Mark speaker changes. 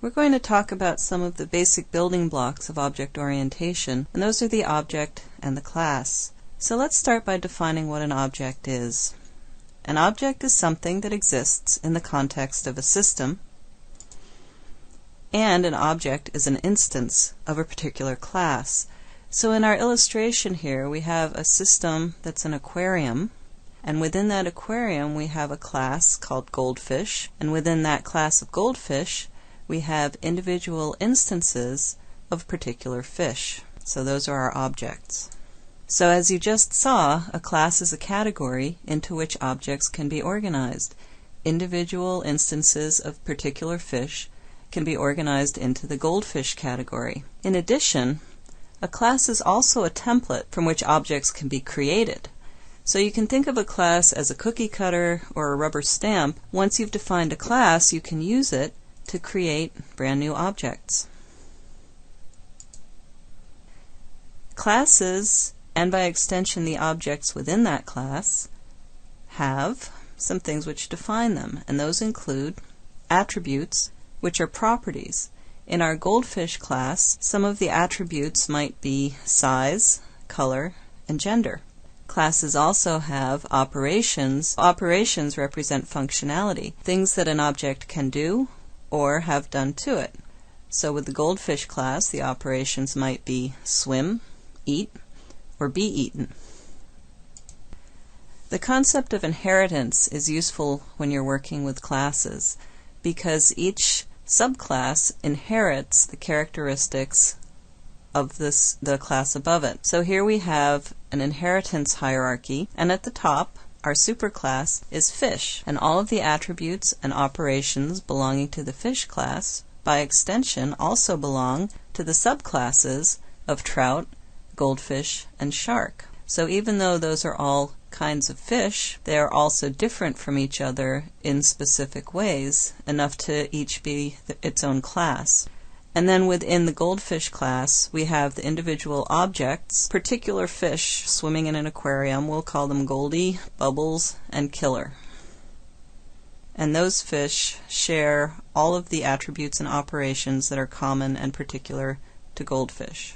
Speaker 1: We're going to talk about some of the basic building blocks of object orientation, and those are the object and the class. So let's start by defining what an object is. An object is something that exists in the context of a system, and an object is an instance of a particular class. So in our illustration here we have a system that's an aquarium, and within that aquarium we have a class called goldfish, and within that class of goldfish we have individual instances of particular fish. So those are our objects. So as you just saw, a class is a category into which objects can be organized. Individual instances of particular fish can be organized into the goldfish category. In addition, a class is also a template from which objects can be created. So you can think of a class as a cookie cutter or a rubber stamp. Once you've defined a class, you can use it to create brand new objects. Classes, and by extension the objects within that class, have some things which define them, and those include attributes, which are properties. In our goldfish class, some of the attributes might be size, color, and gender. Classes also have operations. Operations represent functionality, things that an object can do or have done to it. So with the goldfish class, the operations might be swim, eat, or be eaten. The concept of inheritance is useful when you're working with classes because each subclass inherits the characteristics of the class above it. So here we have an inheritance hierarchy, and at the top our superclass is fish, and all of the attributes and operations belonging to the fish class, by extension, also belong to the subclasses of trout, goldfish, and shark. So even though those are all kinds of fish, they are also different from each other in specific ways, enough to each be its own class. And then within the goldfish class, we have the individual objects. Particular fish swimming in an aquarium, we'll call them Goldie, Bubbles, and Killer. And those fish share all of the attributes and operations that are common and particular to goldfish.